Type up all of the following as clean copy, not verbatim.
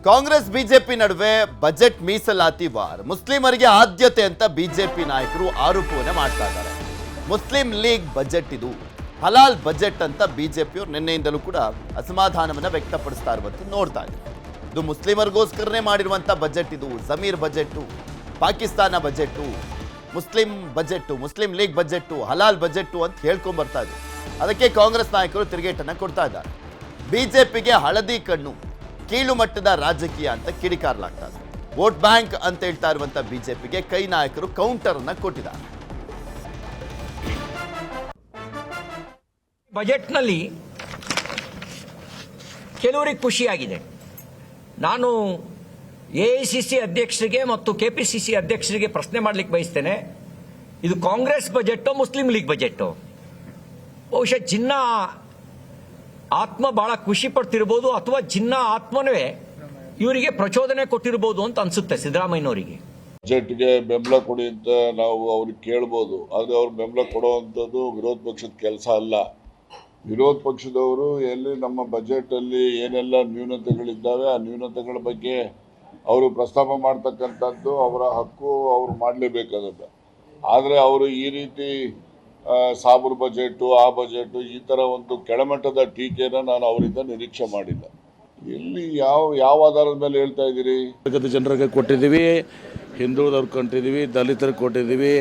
Congress BJP ನಡುವೆ budget ಮೀಸಲಾತಿ war. ಮುಸ್ಲಿಮರಿಗೆ ಆದ್ಯತೆ ಅಂತ ಬಿಜೆಪಿ ನಾಯಕರು ಆರೋಪವನ್ನ ಮಾಡ್ತಾ ಇದ್ದಾರೆ. ಮುಸ್ಲಿಂ ಲೀಗ್ ಬಜೆಟ್ ಇದು, ಹಲಾಲ್ ಬಜೆಟ್ ಅಂತ ಬಿಜೆಪಿಯವರು ನಿನ್ನೆಯಿಂದಲೂ ಕೂಡ ಅಸಮಾಧಾನವನ್ನ ವ್ಯಕ್ತಪಡಿಸ್ತಾ ಇರುವಂತ ನೋಡ್ತಾ ಇದ್ದಾರೆ. ಇದು ಮುಸ್ಲಿಮರಿಗೋಸ್ಕರನೇ ಮಾಡಿರುವಂತ ಬಜೆಟ್ ಇದು. Zameer budget, Pakistan budget, Muslim League budget, ಹಲಾಲ್ ಬಜೆಟ್ ಅಂತ ಹೇಳ್ಕೊಂಡ್ ಬರ್ತಾ ಇದ್ರು. ಅದಕ್ಕೆ ಕಾಂಗ್ರೆಸ್ ನಾಯಕರು ತಿರುಗೇಟನ್ನ ಕೊಡ್ತಾ ಇದ್ದಾರೆ. ಬಿಜೆಪಿಗೆ ಹಳದಿ ಕಣ್ಣು, ಕೀಳು ಮಟ್ಟದ ರಾಜಕೀಯ ಅಂತ ಕಿಡಿಕಾರಲಾಗ್ತಾ ಇದೆ. ವೋಟ್ ಬ್ಯಾಂಕ್ ಅಂತ ಹೇಳ್ತಾ ಇರುವಂತ ಬಿಜೆಪಿಗೆ ಕೈ ನಾಯಕರು ಕೌಂಟರ್ ಅನ್ನ ಕೊಟ್ಟಿದ್ದಾರೆ. ಬಜೆಟ್ನಲ್ಲಿ ಕೆಲವರಿಗೆ ಖುಷಿಯಾಗಿದೆ. ನಾನು ಎಐಸಿಸಿ ಅಧ್ಯಕ್ಷರಿಗೆ ಮತ್ತು ಕೆಪಿಸಿಸಿ ಅಧ್ಯಕ್ಷರಿಗೆ ಪ್ರಶ್ನೆ ಮಾಡಲಿಕ್ಕೆ ಬಯಸ್ತೇನೆ. ಇದು ಕಾಂಗ್ರೆಸ್ ಬಜೆಟ್ ಮುಸ್ಲಿಂ ಲೀಗ್ ಬಜೆಟ್? ಬಹುಶಃ ಜಿನ್ನಾ ಆತ್ಮ ಬಹಳ ಖುಷಿ ಪಡ್ತಿರ್ಬೋದು, ಅಥವಾ ಜಿನ್ನಾ ಆತ್ಮನವೇ ಇವರಿಗೆ ಪ್ರಚೋದನೆ ಕೊಟ್ಟಿರ್ಬೋದು ಅಂತ ಅನ್ಸುತ್ತೆ ಸಿದ್ದರಾಮಯ್ಯನವರಿಗೆ. ಬಜೆಟ್ಗೆ ಬೆಂಬಲ ಕೊಡಿ ಅಂತ ನಾವು ಅವ್ರಿಗೆ ಕೇಳ್ಬೋದು, ಆದರೆ ಅವ್ರು ಬೆಂಬಲ ಕೊಡುವಂಥದ್ದು ವಿರೋಧ ಪಕ್ಷದ ಕೆಲಸ ಅಲ್ಲ. ವಿರೋಧ ಪಕ್ಷದವರು ಎಲ್ಲಿ ನಮ್ಮ ಬಜೆಟಲ್ಲಿ ಏನೆಲ್ಲ ನ್ಯೂನತೆಗಳಿದ್ದಾವೆ ಆ ನ್ಯೂನತೆಗಳ ಬಗ್ಗೆ ಅವರು ಪ್ರಸ್ತಾಪ ಮಾಡ್ತಕ್ಕಂಥದ್ದು ಅವರ ಹಕ್ಕು, ಅವರು ಮಾಡಲೇಬೇಕಾಗುತ್ತೆ. ಆದರೆ ಅವರು ಈ ರೀತಿ ಸಾಬೂರ್ ಬಜೆಟು, ಆ ಬಜೆಟು, ಈ ಥರ ಒಂದು ಕೆಳಮಟ್ಟದ ಟೀಕೆನ ನಾನು ಅವರಿಂದ ನಿರೀಕ್ಷೆ ಮಾಡಿಲ್ಲ. ಇಲ್ಲಿ ಯಾವ ಆಧಾರದ ಮೇಲೆ ಹೇಳ್ತಾ ಇದ್ದೀರಿ? ಜನರಿಗೆ ಕೊಟ್ಟಿದ್ದೀವಿ, ಹಿಂದುಳಿದವ್ರಿಗೆ ಕೊಟ್ಟಿದ್ದೀವಿ, ದಲಿತರಿಗೆ ಕೊಟ್ಟಿದ್ದೀವಿ.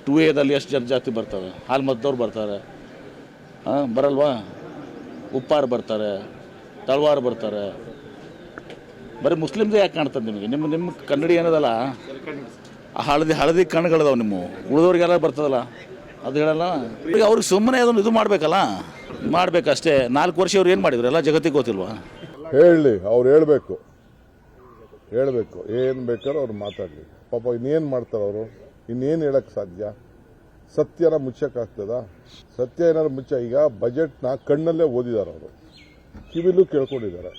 2Aದಲ್ಲಿ ಎಷ್ಟು ಜಾತಿ ಬರ್ತವೆ? ಹಾಲು ಮತದವ್ರು ಬರ್ತಾರೆ, ಬರಲ್ವಾ? ಉಪ್ಪಾರು ಬರ್ತಾರೆ, ತಳವಾರು ಬರ್ತಾರೆ. ಬರೀ ಮುಸ್ಲಿಮ್ದೇ ಯಾಕೆ ಕಾಣ್ತದೆ ನಿಮಗೆ? ನಿಮ್ಮ ಕನ್ನಡಿ ಏನದಲ್ಲ, ಹಳದಿ ಕಣ್ಣುಗಳದಾವ. ನಿಮ್ಮ ಉಳಿದವ್ರಿಗೆಲ್ಲ ಬರ್ತದಲ್ಲ, ಅದು ಹೇಳಲ್ಲ. ಈಗ ಅವ್ರಿಗೆ ಸುಮ್ಮನೆ ಅದನ್ನು ಇದು ಮಾಡಬೇಕಷ್ಟೇ. 4 ವರ್ಷ ಅವ್ರು ಏನು ಮಾಡಿದ್ರು ಎಲ್ಲ ಜಗತ್ತಿಗೆ ಗೊತ್ತಿಲ್ವಾ? ಹೇಳಲಿ, ಅವ್ರು ಹೇಳಬೇಕು, ಏನು ಬೇಕಾದ್ರೂ ಅವ್ರು ಮಾತಾಡಲಿ. ಪಾಪ ಇನ್ನೇನು ಮಾಡ್ತಾರೆ ಅವರು? ಇನ್ನೇನು ಹೇಳಕ್ಕೆ ಸಾಧ್ಯ? ಸತ್ಯನ ಮುಚ್ಚಕ್ಕಾಗ್ತದ? ಸತ್ಯ ಏನಾದ್ರು ಮುಚ್ಚ. ಈಗ ಬಜೆಟ್ನ ಕಣ್ಣಲ್ಲೇ ಓದಿದ್ದಾರೆ ಅವರು, ಕಿವಿಲೂ ಕೇಳ್ಕೊಂಡಿದ್ದಾರೆ.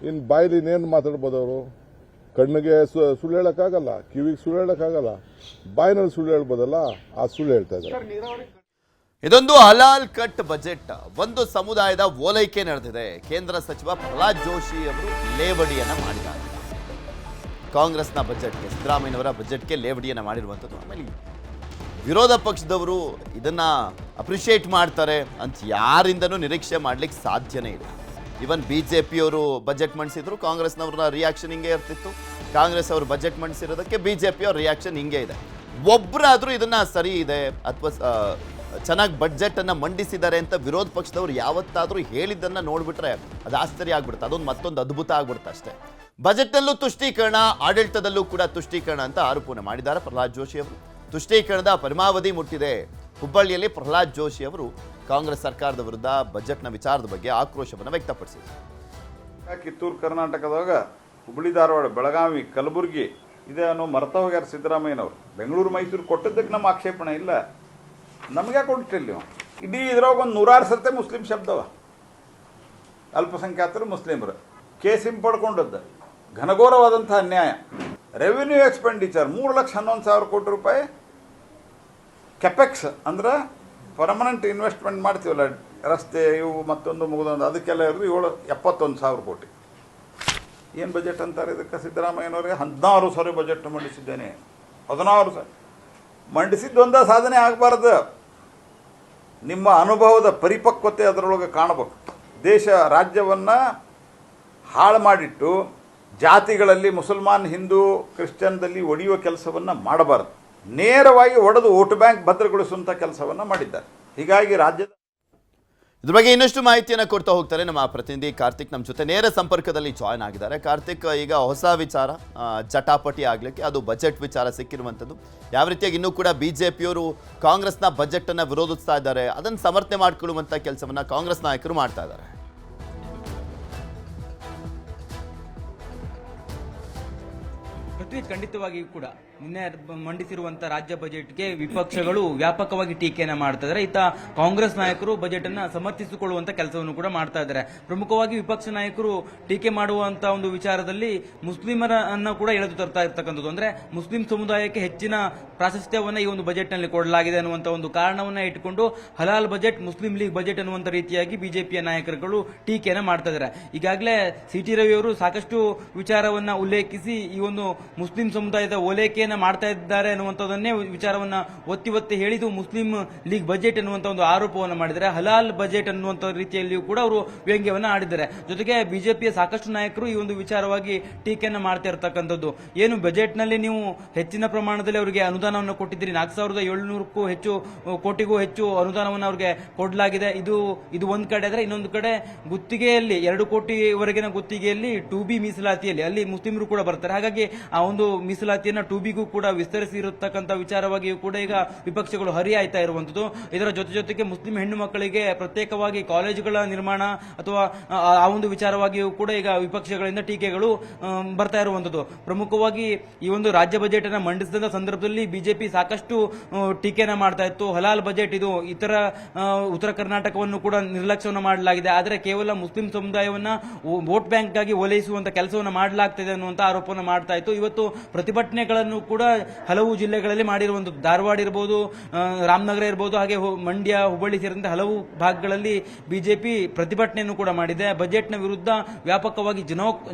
ಇನ್ನು ಬಾಯಲ್ಲಿ ಇನ್ನೇನು ಮಾತಾಡ್ಬೋದು ಅವರು? ಕಣ್ಣಿಗೆ ಸುಳ್ಳು ಹೇಳೋಕ್ಕಾಗಲ್ಲ, ಕಿವಿಗೆ ಸುಳ್ಳು ಹೇಳೋಕ್ಕಾಗಲ್ಲ, ಬಾಯಿನಲ್ಲಿ ಸುಳ್ಳು ಹೇಳ್ಬೋದಲ್ಲ, ಆ ಸುಳ್ಳು ಹೇಳ್ತಾ ಇದ್ದಾರೆ. ಇದೊಂದು ಹಲಾಲ್ ಕಟ್ ಬಜೆಟ್. ಒಂದು ಸಮುದಾಯದ ಓಲೈಕೆ ನಡೆದಿದೆ. ಕೇಂದ್ರ ಸಚಿವ ಪ್ರಹ್ಲಾದ್ ಜೋಶಿ ಅವರು ಲೇವಡಿಯನ್ನ ಮಾಡಿದ್ದಾರೆ. ಕಾಂಗ್ರೆಸ್ನ ಬಜೆಟ್ಗೆ, ಸಿದ್ದರಾಮಯ್ಯನವರ ಬಜೆಟ್ಗೆ ಲೇವಡಿಯನ್ನ ಮಾಡಿರುವಂಥದ್ದು. ಆಮೇಲೆ ವಿರೋಧ ಪಕ್ಷದವರು ಇದನ್ನ ಅಪ್ರಿಷಿಯೇಟ್ ಮಾಡ್ತಾರೆ ಅಂತ ಯಾರಿಂದನೂ ನಿರೀಕ್ಷೆ ಮಾಡ್ಲಿಕ್ಕೆ ಸಾಧ್ಯನೇ ಇಲ್ಲ. ಇವನ್ ಬಿಜೆಪಿಯವರು ಬಜೆಟ್ ಮಂಡಿಸಿದ್ರು, ಕಾಂಗ್ರೆಸ್ನವ್ರ ರಿಯಾಕ್ಷನ್ ಹಿಂಗೆ ಇರ್ತಿತ್ತು. ಕಾಂಗ್ರೆಸ್ ಅವರು ಬಜೆಟ್ ಮಂಡಿಸಿರೋದಕ್ಕೆ ಬಿಜೆಪಿಯವ್ರ ರಿಯಾಕ್ಷನ್ ಹಿಂಗೆ ಇದೆ. ಒಬ್ಬರಾದ್ರೂ ಇದನ್ನ ಸರಿ ಇದೆ ಅಥವಾ ಚೆನ್ನಾಗಿ ಬಜೆಟ್ ಅನ್ನ ಮಂಡಿಸಿದ್ದಾರೆ ಅಂತ ವಿರೋಧ ಪಕ್ಷದವ್ರು ಯಾವತ್ತಾದ್ರೂ ಹೇಳಿದ್ದನ್ನ ನೋಡ್ಬಿಟ್ರೆ ಅದು ಆಶ್ಚರ್ಯ ಆಗ್ಬಿಡುತ್ತೆ. ಅದೊಂದು ಮತ್ತೊಂದು ಅದ್ಭುತ ಆಗ್ಬಿಡುತ್ತೆ ಅಷ್ಟೇ. ಬಜೆಟ್ನಲ್ಲೂ ತುಷ್ಟೀಕರಣ, ಆಡಳಿತದಲ್ಲೂ ಕೂಡ ತುಷ್ಟೀಕರಣ ಅಂತ ಆರೋಪನ ಮಾಡಿದ್ದಾರೆ ಪ್ರಹ್ಲಾದ್ ಜೋಶಿ ಅವರು. ತುಷ್ಟೀಕರಣದ ಪರಮಾವಧಿ ಮುಟ್ಟಿದೆ. ಹುಬ್ಬಳ್ಳಿಯಲ್ಲಿ ಪ್ರಹ್ಲಾದ್ ಜೋಶಿ ಅವರು ಕಾಂಗ್ರೆಸ್ ಸರ್ಕಾರದ ವಿರುದ್ಧ ಬಜೆಟ್ನ ವಿಚಾರದ ಬಗ್ಗೆ ಆಕ್ರೋಶವನ್ನು ವ್ಯಕ್ತಪಡಿಸಿದರು. ಕಿತ್ತೂರು ಕರ್ನಾಟಕದಾಗ ಹುಬ್ಬಳ್ಳಿ, ಧಾರವಾಡ, ಬೆಳಗಾವಿ, ಕಲಬುರಗಿ ಇದನ್ನು ಮರ್ತ ಹೋಗ್ಯಾರ ಸಿದ್ದರಾಮಯ್ಯನವರು. ಬೆಂಗಳೂರು, ಮೈಸೂರು ಕೊಟ್ಟದ್ದಕ್ಕೆ ನಮ್ಮ ಆಕ್ಷೇಪಣೆ ಇಲ್ಲ. ನಮಗೆ ಕೊಟ್ಟಿಲ್ಲ ನೀವು. ಇಡೀ ಇದ್ರಾಗ ಒಂದು 106 ಸರ್ತೆ ಮುಸ್ಲಿಂ ಶಬ್ದವ. ಅಲ್ಪಸಂಖ್ಯಾತರು, ಮುಸ್ಲಿಮರು ಕೇಸ್ ಹಿಂಪಡ್ಕೊಂಡದ್ದು ಘನಘೋರವಾದಂಥ ಅನ್ಯಾಯ. ರೆವಿನ್ಯೂ ಎಕ್ಸ್ಪೆಂಡಿಚರ್ 3,11,000 ಕೋಟಿ ರೂಪಾಯಿ. ಕೆಪೆಕ್ಸ್ ಅಂದ್ರೆ ಪರ್ಮನೆಂಟ್ ಇನ್ವೆಸ್ಟ್ಮೆಂಟ್ ಮಾಡ್ತೀವಲ್ಲ, ರಸ್ತೆ ಇವು ಮತ್ತೊಂದು ಮುಗಿದೊಂದು, ಅದಕ್ಕೆಲ್ಲ ಇರೋದು 71,000 ಕೋಟಿ. ಏನು ಬಜೆಟ್ ಅಂತಾರೆ ಇದಕ್ಕೆ? ಸಿದ್ದರಾಮಯ್ಯನವರಿಗೆ 16 ಸಾರಿ ಬಜೆಟ್ ಮಂಡಿಸಿದ್ದೇನೆ. 16 ಸಾರಿ ಮಂಡಿಸಿದ್ದು ಒಂದೇ ಸಾಧನೆ ಆಗಬಾರ್ದು. ನಿಮ್ಮ ಅನುಭವದ ಪರಿಪಕ್ವತೆ ಅದರೊಳಗೆ ಕಾಣಬೇಕು. ದೇಶ ರಾಜ್ಯವನ್ನು ಹಾಳು ಮಾಡಿಟ್ಟು ಜಾತಿಗಳಲ್ಲಿ ಮುಸಲ್ಮಾನ್, ಹಿಂದೂ, ಕ್ರಿಶ್ಚಿಯನ್ದಲ್ಲಿ ಒಡೆಯುವ ಕೆಲಸವನ್ನು ಮಾಡಬಾರ್ದು. ನೇರವಾಗಿ ಒಡೆದು ವೋಟ್ ಬ್ಯಾಂಕ್ ಭದ್ರಗೊಳಿಸುವಂಥ ಕೆಲಸವನ್ನು ಮಾಡಿದ್ದಾರೆ. ಹೀಗಾಗಿ ರಾಜ್ಯದ ಇದ್ರ ಬಗ್ಗೆ ಇನ್ನಷ್ಟು ಮಾಹಿತಿಯನ್ನು ಕೊಡ್ತಾ ಹೋಗ್ತಾರೆ ನಮ್ಮ ಪ್ರತಿನಿಧಿ ಕಾರ್ತಿಕ್. ನಮ್ಮ ಜೊತೆ ನೇರ ಸಂಪರ್ಕದಲ್ಲಿ ಜಾಯ್ನ್ ಆಗಿದ್ದಾರೆ. ಕಾರ್ತಿಕ್, ಈಗ ಹೊಸ ವಿಚಾರ ಜಟಾಪಟಿ ಆಗಲಿಕ್ಕೆ ಅದು ಬಜೆಟ್ ವಿಚಾರ ಸಿಕ್ಕಿರುವಂಥದ್ದು. ಯಾವ ರೀತಿಯಾಗಿ ಇನ್ನೂ ಕೂಡ ಬಿಜೆಪಿಯವರು ಕಾಂಗ್ರೆಸ್ನ ಬಜೆಟನ್ನು ವಿರೋಧಿಸ್ತಾ ಇದ್ದಾರೆ, ಅದನ್ನು ಸಮರ್ಥನೆ ಮಾಡಿಕೊಳ್ಳುವಂಥ ಕೆಲಸವನ್ನು ಕಾಂಗ್ರೆಸ್ ನಾಯಕರು ಮಾಡ್ತಾ ಇದ್ದಾರೆ. ಪೃಥ್ವಿ, ಖಂಡಿತವಾಗಿಯೂ ಕೂಡ ನಿನ್ನೆ ಮಂಡಿಸಿರುವಂತಹ ರಾಜ್ಯ ಬಜೆಟ್ಗೆ ವಿಪಕ್ಷಗಳು ವ್ಯಾಪಕವಾಗಿ ಟೀಕೆಯನ್ನ ಮಾಡ್ತಾ ಇದ್ದಾರೆ. ಇತ್ತ ಕಾಂಗ್ರೆಸ್ ನಾಯಕರು ಬಜೆಟ್ ಅನ್ನ ಸಮರ್ಥಿಸಿಕೊಳ್ಳುವಂತ ಕೆಲಸವನ್ನು ಕೂಡ ಮಾಡ್ತಾ ಇದ್ದಾರೆ. ಪ್ರಮುಖವಾಗಿ ವಿಪಕ್ಷ ನಾಯಕರು ಟೀಕೆ ಮಾಡುವಂತ ಒಂದು ವಿಚಾರದಲ್ಲಿ ಮುಸ್ಲಿಮರನ್ನ ಕೂಡ ಎಳೆದು ತರ್ತಾ ಇರ್ತಕ್ಕಂಥದ್ದು. ಅಂದ್ರೆ ಮುಸ್ಲಿಂ ಸಮುದಾಯಕ್ಕೆ ಹೆಚ್ಚಿನ ಪ್ರಾಶಸ್ತ್ಯವನ್ನ ಈ ಒಂದು ಬಜೆಟ್ ನಲ್ಲಿ ಕೊಡಲಾಗಿದೆ ಅನ್ನುವಂತ ಒಂದು ಕಾರಣವನ್ನ ಇಟ್ಟುಕೊಂಡು ಹಲಾಲ್ ಬಜೆಟ್, ಮುಸ್ಲಿಂ ಲೀಗ್ ಬಜೆಟ್ ಅನ್ನುವಂತ ರೀತಿಯಾಗಿ ಬಿಜೆಪಿಯ ನಾಯಕರುಗಳು ಟೀಕೆಯನ್ನ ಮಾಡ್ತಾ ಇದ್ದಾರೆ. ಈಗಾಗಲೇ ಸಿಟಿ ರವಿ ಅವರು ಸಾಕಷ್ಟು ವಿಚಾರವನ್ನ ಉಲ್ಲೇಖಿಸಿ ಈ ಒಂದು ಮುಸ್ಲಿಂ ಸಮುದಾಯದ ಓಲೈಕೆಯನ್ನ ಮಾಡ್ತಾ ಇದ್ದಾರೆ ಅನ್ನುವಂಥದ್ದನ್ನೇ ವಿಚಾರವನ್ನ ಒತ್ತಿ ಒತ್ತಿ ಹೇಳಿದ್ದು ಮುಸ್ಲಿಂ ಲೀಗ್ ಬಜೆಟ್ ಅನ್ನುವಂತ ಒಂದು ಆರೋಪವನ್ನು ಮಾಡಿದ್ದಾರೆ. ಹಲಾಲ್ ಬಜೆಟ್ ಅನ್ನುವಂತ ರೀತಿಯಲ್ಲಿಯೂ ಕೂಡ ಅವರು ವ್ಯಂಗ್ಯವನ್ನ ಆಡಿದ್ದಾರೆ. ಜೊತೆಗೆ ಬಿಜೆಪಿಯ ಸಾಕಷ್ಟು ನಾಯಕರು ಈ ಒಂದು ವಿಚಾರವಾಗಿ ಟೀಕೆಯನ್ನ ಮಾಡ್ತಾ ಇರತಕ್ಕಂಥದ್ದು. ಏನು ಬಜೆಟ್ ನಲ್ಲಿ ನೀವು ಹೆಚ್ಚಿನ ಪ್ರಮಾಣದಲ್ಲಿ ಅವರಿಗೆ ಅನುದಾನವನ್ನು ಕೊಟ್ಟಿದ್ದೀರಿ, 4700ಕ್ಕೂ ಹೆಚ್ಚು ಕೋಟಿಗೂ ಹೆಚ್ಚು ಅನುದಾನವನ್ನು ಅವರಿಗೆ ಕೊಡಲಾಗಿದೆ. ಇದು ಒಂದ್ ಕಡೆ ಆದ್ರೆ, ಇನ್ನೊಂದು ಕಡೆ ಗುತ್ತಿಗೆಯಲ್ಲಿ 2 ಕೋಟಿವರೆಗಿನ ಗುತ್ತಿಗೆಯಲ್ಲಿ 2B ಮೀಸಲಾತಿಯಲ್ಲಿ ಅಲ್ಲಿ ಮುಸ್ಲಿಮರು ಕೂಡ ಬರ್ತಾರೆ. ಹಾಗಾಗಿ ಆ ಒಂದು ಮೀಸಲಾತಿಯನ್ನ 2Bಗೂ ಕೂಡ ವಿಸ್ತರಿಸಿರತಕ್ಕಂಥ ವಿಚಾರವಾಗಿಯೂ ಕೂಡ ಈಗ ವಿಪಕ್ಷಗಳು ಹರಿಯಾಯ್ತಾ ಇರುವಂತದ್ದು. ಇದರ ಜೊತೆಗೆ ಮುಸ್ಲಿಂ ಹೆಣ್ಣು ಮಕ್ಕಳಿಗೆ ಪ್ರತ್ಯೇಕವಾಗಿ ಕಾಲೇಜುಗಳ ನಿರ್ಮಾಣ ಅಥವಾ ಆ ಒಂದು ವಿಚಾರವಾಗಿಯೂ ಕೂಡ ಈಗ ವಿಪಕ್ಷಗಳಿಂದ ಟೀಕೆಗಳು ಬರ್ತಾ ಇರುವಂತದ್ದು. ಪ್ರಮುಖವಾಗಿ ಈ ಒಂದು ರಾಜ್ಯ ಬಜೆಟ್ ಅನ್ನ ಮಂಡಿಸಿದ ಸಂದರ್ಭದಲ್ಲಿ ಬಿಜೆಪಿ ಸಾಕಷ್ಟು ಟೀಕೆನ ಮಾಡ್ತಾ ಇತ್ತು. ಹಲಾಲ್ ಬಜೆಟ್ ಇದು ಉತ್ತರ ಕರ್ನಾಟಕವನ್ನು ಕೂಡ ನಿರ್ಲಕ್ಷ್ಯವನ್ನು ಮಾಡಲಾಗಿದೆ, ಆದರೆ ಕೇವಲ ಮುಸ್ಲಿಂ ಸಮುದಾಯವನ್ನ ವೋಟ್ ಬ್ಯಾಂಕ್ ಆಗಿ ಓಲೈಸುವಂತ ಕೆಲಸವನ್ನು ಮಾಡಲಾಗ್ತಿದೆ ಅನ್ನುವಂತ ಆರೋಪವನ್ನು ಮಾಡ್ತಾ ಇತ್ತು. ಇವತ್ತು ಪ್ರತಿಭಟನೆಗಳನ್ನು ಕೂಡ ಹಲವು ಜಿಲ್ಲೆಗಳಲ್ಲಿ ಮಾಡಿರುವಂತದ್ದು. ಧಾರವಾಡ ಇರಬಹುದು, ರಾಮನಗರ ಇರಬಹುದು, ಹಾಗೆ ಮಂಡ್ಯ, ಹುಬ್ಬಳ್ಳಿ ಸೇರಿದಂತೆ ಹಲವು ಭಾಗಗಳಲ್ಲಿ ಬಿಜೆಪಿ ಪ್ರತಿಭಟನೆಯನ್ನು ಕೂಡ ಮಾಡಿದೆ. ಬಜೆಟ್ನ ವಿರುದ್ಧ ವ್ಯಾಪಕವಾಗಿ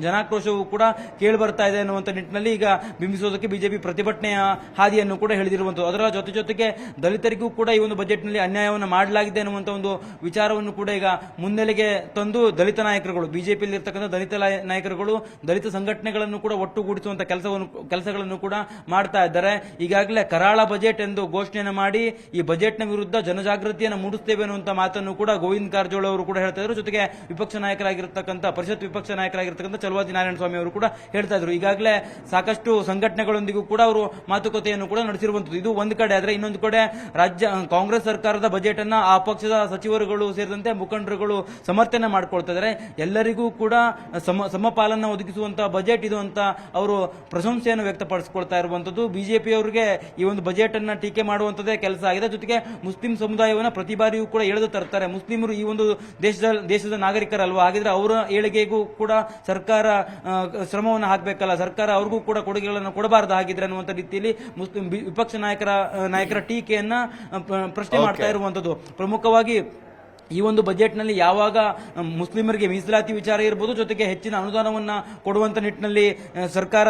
ಜನಾಕ್ರೋಶವೂ ಕೂಡ ಕೇಳಿ ಬರ್ತಾ ಇದೆ ಅನ್ನುವಂತ ನಿಟ್ಟಿನಲ್ಲಿ ಈಗ ಬಿಂಬಿಸೋದಕ್ಕೆ ಬಿಜೆಪಿ ಪ್ರತಿಭಟನೆಯ ಹಾದಿಯನ್ನು ಕೂಡ ಹೇಳಿದಿರುವಂತದ್ದು. ಅದರ ಜೊತೆಗೆ ದಲಿತರಿಗೂ ಕೂಡ ಈ ಒಂದು ಬಜೆಟ್ನಲ್ಲಿ ಅನ್ಯಾಯವನ್ನು ಮಾಡಲಾಗಿದೆ ಅನ್ನುವಂತ ಒಂದು ವಿಚಾರವನ್ನು ಕೂಡ ಈಗ ಮುನ್ನೆಲೆಗೆ ತಂದು ದಲಿತ ನಾಯಕರುಗಳು, ಬಿಜೆಪಿಯಲ್ಲಿ ಇರ್ತಕ್ಕಂಥ ದಲಿತ ನಾಯಕರುಗಳು ದಲಿತ ಸಂಘಟನೆಗಳನ್ನು ಕೂಡ ಒಟ್ಟುಗೂಡಿಸುವಂತ ಕೆಲಸಗಳನ್ನು ಕೂಡ ಮಾಡ್ತಾ ಇದ್ದಾರೆ. ಈಗಾಗಲೇ ಕರಾಳ ಬಜೆಟ್ ಎಂದು ಘೋಷಣೆಯನ್ನು ಮಾಡಿ ಈ ಬಜೆಟ್ನ ವಿರುದ್ಧ ಜನಜಾಗೃತಿಯನ್ನು ಮೂಡಿಸುತ್ತೇವೆ ಅನ್ನುವಂತ ಮಾತನ್ನು ಕೂಡ ಗೋವಿಂದ ಕಾರಜೋಳ ಅವರು ಕೂಡ ಹೇಳ್ತಾ ಇದ್ರು. ಜೊತೆಗೆ ವಿಪಕ್ಷ ನಾಯಕರಾಗಿರ್ತಕ್ಕಂಥ ಪರಿಷತ್ ವಿಪಕ್ಷ ನಾಯಕರಾಗಿರ್ತಕ್ಕಂಥ ಚಲವಾದಿ ನಾರಾಯಣ ಸ್ವಾಮಿ ಅವರು ಕೂಡ ಹೇಳ್ತಾ ಇದ್ರು. ಈಗಾಗಲೇ ಸಾಕಷ್ಟು ಸಂಘಟನೆಗಳೊಂದಿಗೂ ಕೂಡ ಅವರು ಮಾತುಕತೆಯನ್ನು ಕೂಡ ನಡೆಸಿರುವಂತದ್ದು. ಇದು ಒಂದು ಕಡೆ ಆದ್ರೆ, ಇನ್ನೊಂದು ಕಡೆ ರಾಜ್ಯ ಕಾಂಗ್ರೆಸ್ ಸರ್ಕಾರದ ಬಜೆಟ್ ಅನ್ನ ಆ ಪಕ್ಷದ ಸಚಿವರುಗಳು ಸೇರಿದಂತೆ ಮುಖಂಡರುಗಳು ಸಮರ್ಥನೆ ಮಾಡ್ಕೊಳ್ತಾ ಇದ್ದಾರೆ. ಎಲ್ಲರಿಗೂ ಕೂಡ ಸಮಪಾಲನ್ನ ಒದಗಿಸುವಂತಹ ಬಜೆಟ್ ಇದು ಅಂತ ಅವರು ಪ್ರಶಂಸೆಯನ್ನು ವ್ಯಕ್ತಪಡಿಸಿಕೊಳ್ತಾ ಇರುವಂತದ್ದು. ಬಿಜೆಪಿಯವರಿಗೆ ಈ ಒಂದು ಬಜೆಟ್ ಅನ್ನ ಟೀಕೆ ಮಾಡುವಂತದೇ ಕೆಲಸ ಆಗಿದೆ. ಜೊತೆಗೆ ಮುಸ್ಲಿಂ ಸಮುದಾಯವನ್ನು ಪ್ರತಿ ಬಾರಿಯೂ ಕೂಡ ಎಳೆದು ತರ್ತಾರೆ. ಮುಸ್ಲಿಮರು ಈ ಒಂದು ದೇಶದ ನಾಗರಿಕರಲ್ವಾ, ಹಾಗಿದ್ರೆ ಅವರ ಏಳಿಗೆಗೂ ಕೂಡ ಸರ್ಕಾರ ಶ್ರಮವನ್ನು ಹಾಕಬೇಕಲ್ಲ, ಸರ್ಕಾರ ಅವ್ರಿಗೂ ಕೂಡ ಕೊಡುಗೆಗಳನ್ನು ಕೊಡಬಾರದು ಹಾಗಿದ್ರೆ ಅನ್ನುವಂತ ರೀತಿಯಲ್ಲಿ ಮುಸ್ಲಿಂ ವಿಪಕ್ಷ ನಾಯಕರ ಟೀಕೆಯನ್ನ ಪ್ರಶ್ನೆ ಮಾಡ್ತಾ ಇರುವಂತದ್ದು. ಪ್ರಮುಖವಾಗಿ ಈ ಒಂದು ಬಜೆಟ್ನಲ್ಲಿ ಯಾವಾಗ ಮುಸ್ಲಿಮರಿಗೆ ಮೀಸಲಾತಿ ವಿಚಾರ ಇರಬಹುದು, ಜೊತೆಗೆ ಹೆಚ್ಚಿನ ಅನುದಾನವನ್ನ ಕೊಡುವಂತ ನಿಟ್ಟಿನಲ್ಲಿ ಸರ್ಕಾರ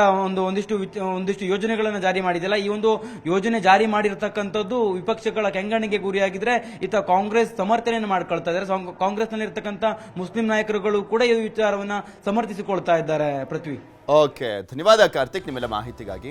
ಒಂದಿಷ್ಟು ಯೋಜನೆಗಳನ್ನು ಜಾರಿ ಮಾಡಿದೆಯಲ್ಲ, ಈ ಒಂದು ಯೋಜನೆ ಜಾರಿ ಮಾಡಿರತಕ್ಕಂಥದ್ದು ವಿಪಕ್ಷಗಳ ಕೆಂಗಣ್ಣಿಗೆ ಗುರಿಯಾಗಿದ್ರೆ ಇತ್ತ ಕಾಂಗ್ರೆಸ್ ಸಮರ್ಥನೆಯನ್ನು ಮಾಡ್ಕೊಳ್ತಾ ಇದ್ದಾರೆ. ಕಾಂಗ್ರೆಸ್ನಲ್ಲಿ ಇರತಕ್ಕಂಥ ಮುಸ್ಲಿಂ ನಾಯಕರುಗಳು ಕೂಡ ಈ ವಿಚಾರವನ್ನ ಸಮರ್ಥಿಸಿಕೊಳ್ತಾ ಇದ್ದಾರೆ. ಪೃಥ್ವಿ, ಓಕೆ, ಧನ್ಯವಾದ ಕಾರ್ತಿಕ್ ನಿಮ್ಮೆಲ್ಲ ಮಾಹಿತಿಗಾಗಿ.